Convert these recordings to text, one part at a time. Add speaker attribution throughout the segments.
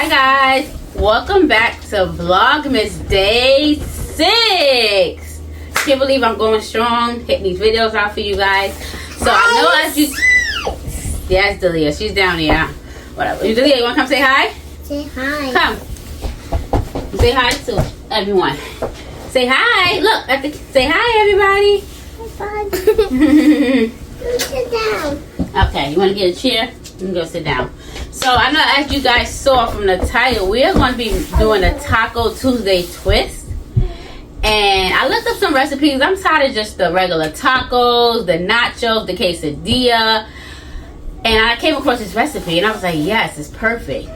Speaker 1: Hi guys, welcome back to Vlogmas Day 6. Can't believe I'm going strong, hitting these videos out for you guys. So I know as you, yes, Delia, she's down here. Whatever. Delia, you wanna come say hi?
Speaker 2: Say hi.
Speaker 1: Come. Say hi to everyone. Say hi. Look at the. Say hi, everybody.
Speaker 2: Bye. Sit down.
Speaker 1: Okay, you want to get a chair? You can go sit down. So I know as you guys saw from the title, we're going to be doing a Taco Tuesday twist. And I looked up some recipes. I'm tired of just the regular tacos, the nachos, the quesadilla. And I came across this recipe and I was like, yes, it's perfect.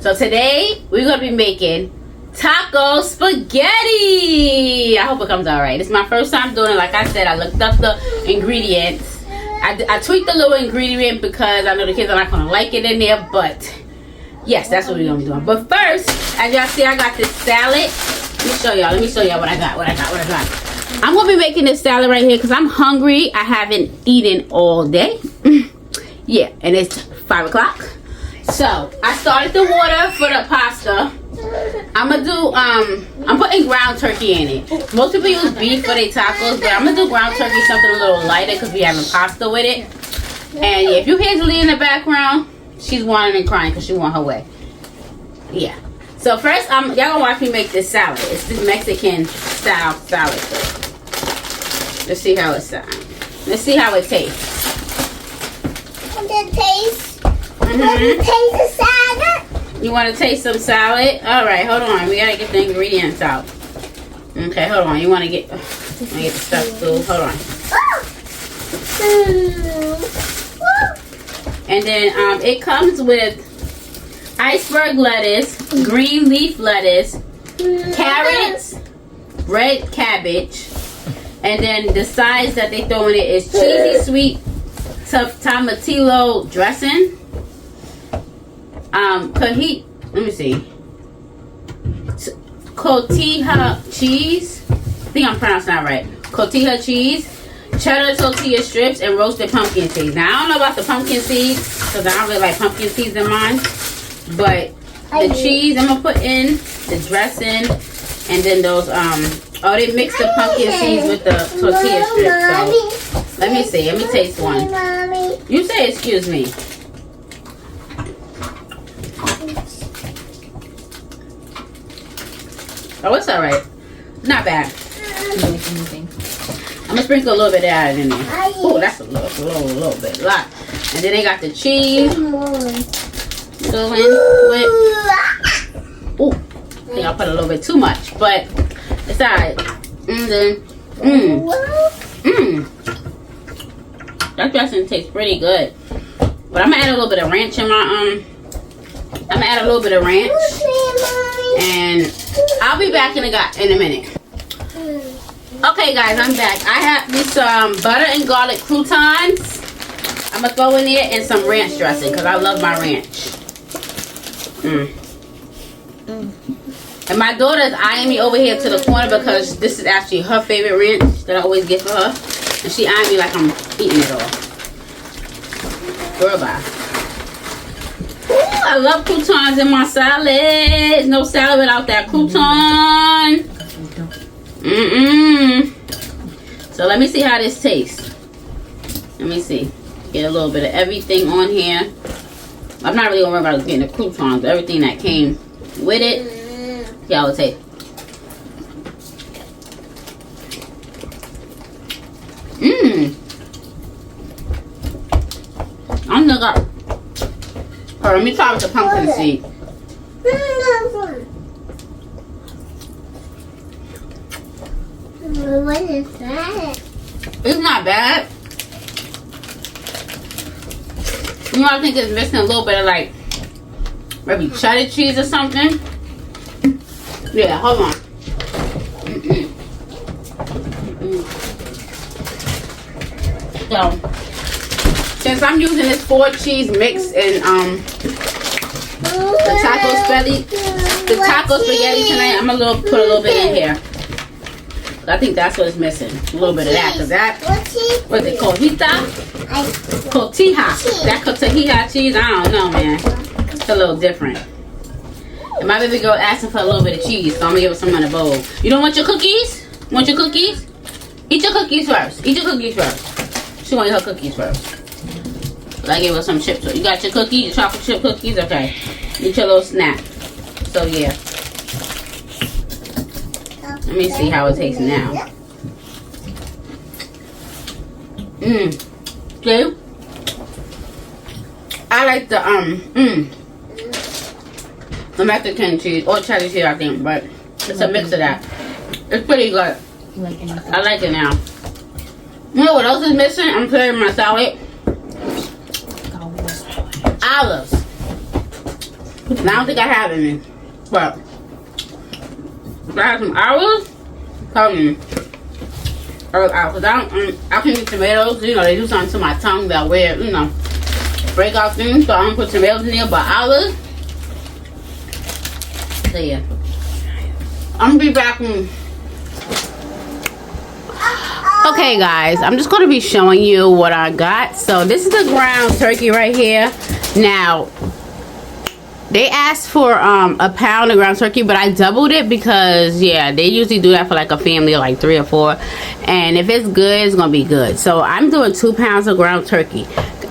Speaker 1: So today we're going to be making taco spaghetti. I hope it comes out right. It's my first time doing it. Like I said, I looked up the ingredients. I tweaked the little ingredient because I know the kids are not going to like it in there. But yes, that's what we're going to be doing. But first, as y'all see, I got this salad. Let me show y'all what I got. I'm going to be making this salad right here because I'm hungry. I haven't eaten all day. Yeah, and it's 5 o'clock. So I started the water for the pasta. I'm putting ground turkey in it. Most people use beef for their tacos, but I'm gonna do ground turkey, something a little lighter because we having pasta with it. And yeah, if you hear Julie in the background, she's whining and crying because she want her way. Yeah. So first, y'all gonna watch me make this salad. It's this Mexican style salad. Let's see how it sounds. Let's see how it tastes.
Speaker 2: Taste the salad.
Speaker 1: You want to taste some salad? All right, hold on. We gotta get the ingredients out. Okay, hold on. You want to get the stuff too? Hold on. And then it comes with iceberg lettuce, green leaf lettuce, carrots, red cabbage, and then the sides that they throw in it is cheesy sweet tomatillo dressing. Let me see. Cotija cheese. I think I'm pronouncing that right. Cotija cheese, cheddar tortilla strips, and roasted pumpkin seeds. Now I don't know about the pumpkin seeds because I don't really like pumpkin seeds in mine. But the cheese I'm gonna put in, the dressing, and then those they mix the pumpkin seeds with the tortilla strips. So let me see. Let me taste one. You say excuse me. Oh, it's alright. Not bad. I'm gonna sprinkle a little bit of that in there. Oh, that's a little bit. A lot. And then they got the cheese. Go in with. Oh, I think I put a little bit too much, but it's alright. And then, that dressing tastes pretty good. But I'm gonna add a little bit of ranch in my and I'll be back in a minute. Okay, guys, I'm back. I have these butter and garlic croutons. I'm gonna throw in there and some ranch dressing because I love my ranch. And my daughter is eyeing me over here to the corner because this is actually her favorite ranch that I always get for her, and she eyeing me like I'm eating it all. Girl, bye. I love croutons in my salad. No salad without that crouton. So let me see how this tastes. Let me see. Get a little bit of everything on here. I'm not really gonna worry about getting the croutons, but everything that came with it. See how it tastes. I'm gonna go. Let me try with the pumpkin seed.
Speaker 2: What is that?
Speaker 1: It's not bad. You know, I think it's missing a little bit of like maybe cheddar cheese or something. Yeah, hold on. So, since I'm using this 4 cheese mix and the taco spaghetti tonight, I'm gonna put a little bit in here. I think that's what it's missing. A little bit of that, cause that what's it called? Cotija. That cotija cheese, I don't know, man. It's a little different. And my baby girl asking for a little bit of cheese, so I'm gonna give her some in a bowl. You don't want your cookies? Want your cookies? Eat your cookies first. Eat your cookies first. She want her cookies first. But I gave her some chips. You got your cookies, your chocolate chip cookies? Okay. Eat your little snack. So yeah. Let me see how it tastes now. See? I like the Mexican cheese or cheddar cheese, I think, but it's a mix of that. It's pretty good. I like it now. You know what else is missing? I'm putting my salad. Olives. And I don't think I have any, but if I have some olives, tell me. Cause I can eat tomatoes. You know, they do something to my tongue that weird, you know, break out things. So I don't put tomatoes in there, but olives. So yeah, I'm gonna be back in. Okay guys, I'm just going to be showing you what I got. So this is the ground turkey right here. Now they asked for a pound of ground turkey, but I doubled it because yeah, they usually do that for like a family of like 3 or 4, and if it's good, it's gonna be good. So I'm doing 2 pounds of ground turkey.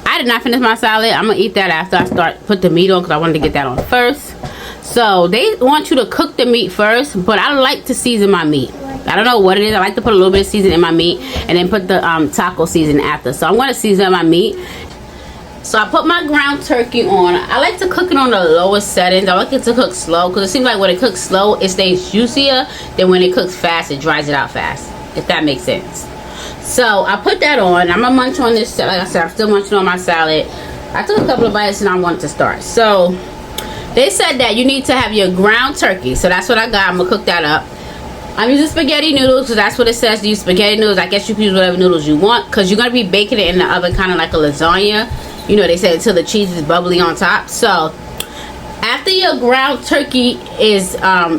Speaker 1: I did not finish my salad. I'm gonna eat that after I put the meat on, because I wanted to get that on first. So they want you to cook the meat first, but I like to season my meat. I don't know what it is. I like to put a little bit of seasoning in my meat and then put the taco season after. So I'm going to season my meat. So I put my ground turkey on. I like to cook it on the lowest settings. I like it to cook slow, because it seems like when it cooks slow, it stays juicier than when it cooks fast, it dries it out fast, if that makes sense. So I put that on. I'm going to munch on this. Like I said, I'm still munching on my salad. I took a couple of bites and I wanted to start. So they said that you need to have your ground turkey. So that's what I got. I'm going to cook that up. I'm using spaghetti noodles, because that's what it says to use spaghetti noodles. I guess you can use whatever noodles you want, because you're going to be baking it in the oven kind of like a lasagna. You know, they say until the cheese is bubbly on top. So after your ground turkey is,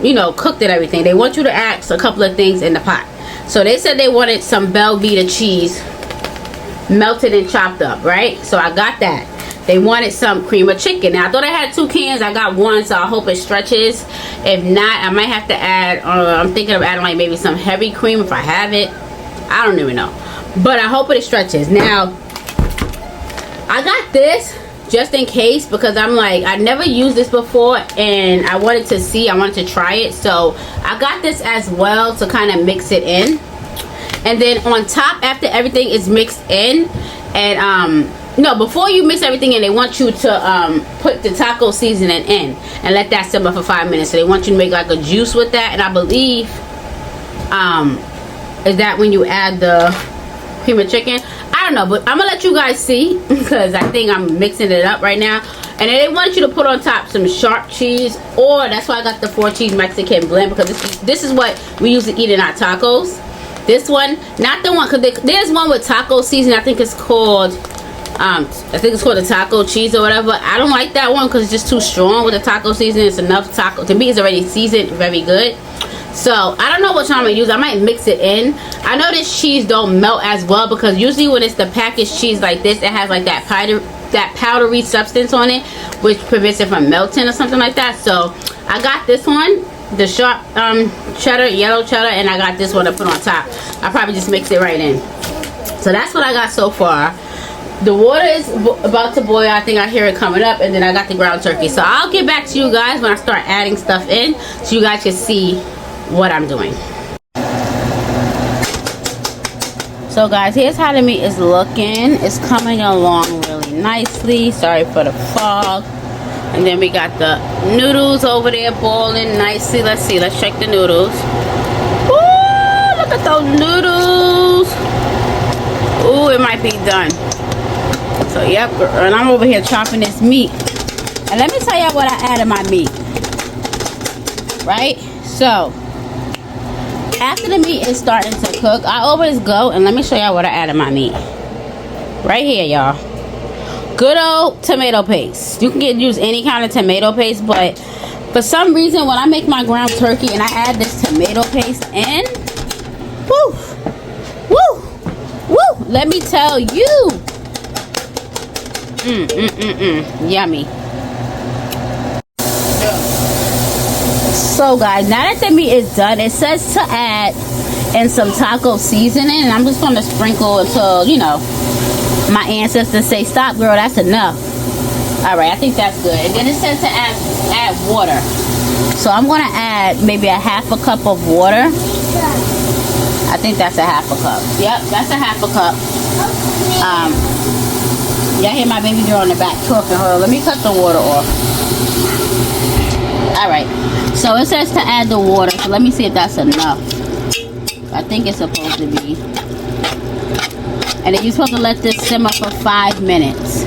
Speaker 1: you know, cooked and everything, they want you to add a couple of things in the pot. So they said they wanted some Velveeta cheese melted and chopped up, right? So I got that. They wanted some cream of chicken. Now I thought I had 2 cans. I got 1, so I hope it stretches. If not, I might have to add, I'm thinking of adding like maybe some heavy cream if I have it. I don't even know, but I hope it stretches. Now I got this just in case, because I'm like, I never used this before and I wanted to see, I wanted to try it. So I got this as well to kind of mix it in. And then on top, after everything is mixed in, and no, before you mix everything in, they want you to put the taco seasoning in and let that simmer for 5 minutes. So they want you to make like a juice with that. And I believe is that when you add the cream of chicken. I don't know, but I'm gonna let you guys see, because I think I'm mixing it up right now. And then they want you to put on top some sharp cheese, or that's why I got the 4-cheese Mexican blend, because this is what we usually eat in our tacos. This one, not the one, because there's one with taco seasoning. I think it's called the taco cheese or whatever. I don't like that one because it's just too strong with the taco seasoning. It's enough taco. To me, it's already seasoned very good. So I don't know which one I'm gonna use. I might mix it in. I know this cheese don't melt as well, because usually when it's the packaged cheese like this, it has like that powdery substance on it, which prevents it from melting or something like that. So I got this one, the sharp cheddar, yellow cheddar, and I got this one to put on top. I'll probably just mix it right in. So that's what I got so far. The water is about to boil. I think I hear it coming up, and then I got the ground turkey. So I'll get back to you guys when I start adding stuff in, so you guys can see what I'm doing. So guys, here's how the meat is looking. It's coming along really nicely. Sorry for the fog. And then we got the noodles over there boiling nicely. Let's see, let's check the noodles. Ooh, look at those noodles. Ooh, it might be done. So yep, and I'm over here chopping this meat. And let me tell y'all what I added my meat. Right? So after the meat is starting to cook, I always go and let me show y'all what I added my meat. Right here, y'all. Good old tomato paste. You can use any kind of tomato paste, but for some reason when I make my ground turkey and I add this tomato paste in, woo, woo, woo, let me tell you, yummy. So guys, now that the meat is done, it says to add in some taco seasoning, and I'm just going to sprinkle until, you know, my ancestors say, stop girl, that's enough. Alright, I think that's good. And then it says to add water. So I'm going to add maybe a half a cup of water. I think that's a half a cup. Yep, that's a half a cup. Y'all hear my baby girl in the back talking. Hold on, let me cut the water off. Alright, so it says to add the water. So let me see if that's enough. I think it's supposed to be. And then you're supposed to let this simmer for 5 minutes.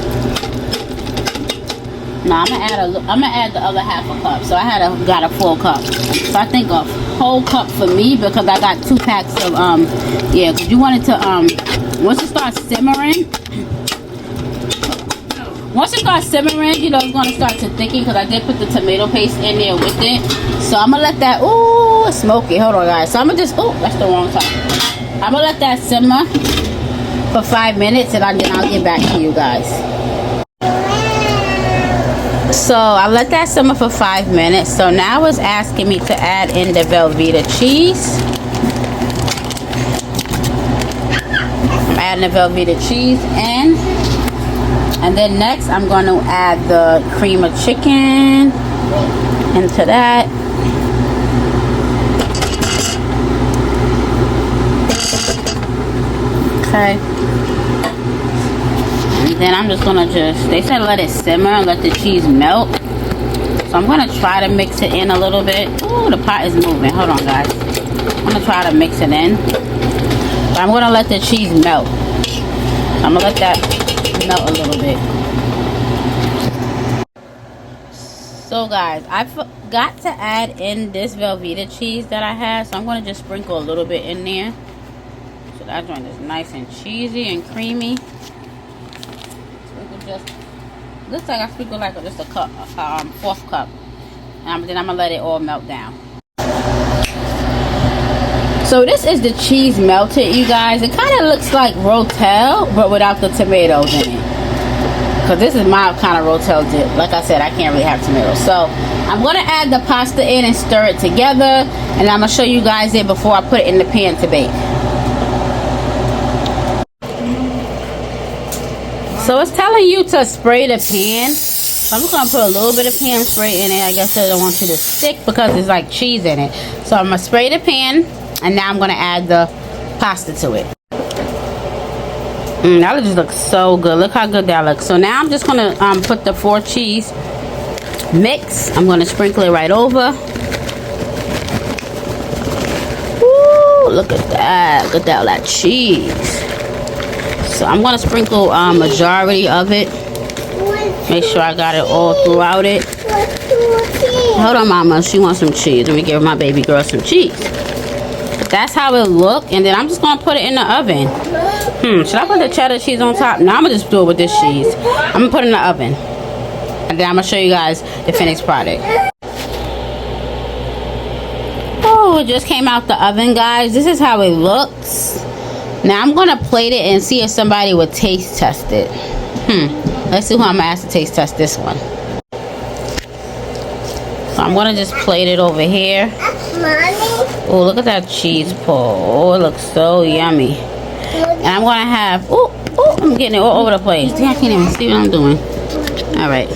Speaker 1: Now I'm gonna add the other half a cup. So I got a full cup. So I think a whole cup for me because I got 2 packs of yeah. Because you want it to once it starts simmering. Once it starts simmering, you know, it's going to start to thicken because I did put the tomato paste in there with it. So I'm going to let that, ooh, it's smoky. Hold on, guys. So I'm going to just, ooh, that's the wrong time. I'm going to let that simmer for 5 minutes and then I'll get back to you guys. So I let that simmer for 5 minutes. So now it's asking me to add in the Velveeta cheese. I'm adding the Velveeta cheese in. And then next, I'm going to add the cream of chicken into that. Okay. And then I'm just going to they said let it simmer and let the cheese melt. So I'm going to try to mix it in a little bit. Ooh, the pot is moving. Hold on, guys. I'm going to try to mix it in. But I'm going to let the cheese melt. So I'm going to let that melt a little bit. So guys, I forgot to add in this Velveeta cheese that I had, so I'm going to just sprinkle a little bit in there. So that joint is nice and cheesy and creamy. Sprinkle just, looks like I sprinkle like just a cup, 1/4 cup. And then I'm going to let it all melt down. So this is the cheese melted, you guys. It kind of looks like Rotel, but without the tomatoes in it. Because this is my kind of Rotel dip. Like I said, I can't really have tomatoes. So I'm going to add the pasta in and stir it together. And I'm going to show you guys it before I put it in the pan to bake. So it's telling you to spray the pan. So I'm just going to put a little bit of pan spray in it. I guess I don't want you to stick because there's like cheese in it. So I'm going to spray the pan. And now I'm going to add the pasta to it. That just looks so good. Look how good that looks. So now I'm just going to put the 4 cheese mix. I'm going to sprinkle it right over. Woo, look at that. Look at that, all that cheese. So I'm going to sprinkle majority of it. Make sure I got it all throughout it. Hold on, mama. She wants some cheese. Let me give my baby girl some cheese. That's how it look, and then I'm just gonna put it in the oven. Should I put the cheddar cheese on top? No, I'm gonna just do it with this cheese. I'm gonna put it in the oven, and then I'm gonna show you guys the finished product. Oh, it just came out the oven, guys. This is how it looks. Now I'm gonna plate it and see if somebody would taste test it. Let's see who I'm gonna ask to taste test this one. So I'm gonna just plate it over here. Oh, look at that cheese pull. Oh, it looks so yummy. And I'm gonna have, oh, I'm getting it all over the place. I can't even see what I'm doing. All right,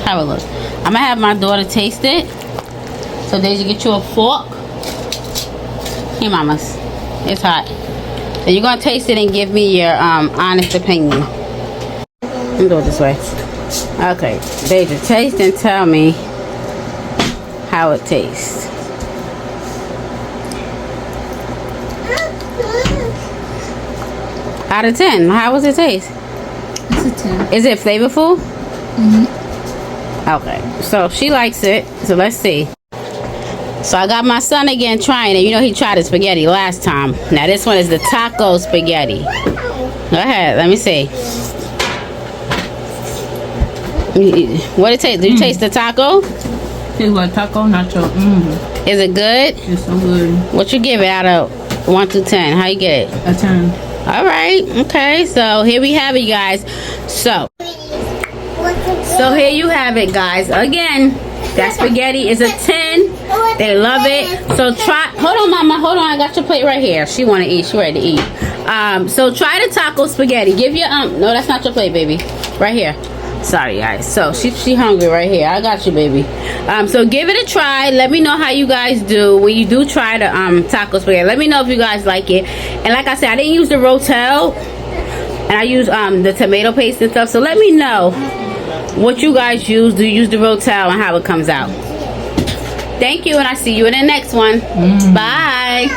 Speaker 1: how it looks. I'm gonna have my daughter taste it. So Daisy, get you a fork. Here, mamas. It's hot. So you're gonna taste it and give me your honest opinion. Let me do it this way. Okay, Daisy, taste and tell me how it tastes. Out of 10, how was it taste?
Speaker 3: It's a 10.
Speaker 1: Is it flavorful? Okay, so she likes it. So let's see. So I got my son again trying it. You know he tried the spaghetti last time. Now this one is the taco spaghetti. Go ahead, let me see. What it taste? Do you taste the taco?
Speaker 3: Tastes like taco nacho.
Speaker 1: Is it good?
Speaker 3: It's so good.
Speaker 1: What you give it out of 1 to 10? How you get it?
Speaker 3: A 10.
Speaker 1: All right, okay, so here we have it, guys. So here you have it, guys. Again, that spaghetti is a 10 They love it. So try. Hold on, Mama. Hold on. I got your plate right here. She want to eat. She ready to eat. So try the taco spaghetti. Give your no, that's not your plate, baby. Right here. Sorry, guys. So she hungry right here. I got you, baby. So give it a try. Let me know how you guys do when you do try the taco spaghetti. Let me know if you guys like it. And like I said, I didn't use the Rotel, and I used the tomato paste and stuff. So let me know what you guys use. Do you use the Rotel and how it comes out? Thank you, and I see you in the next one. Bye.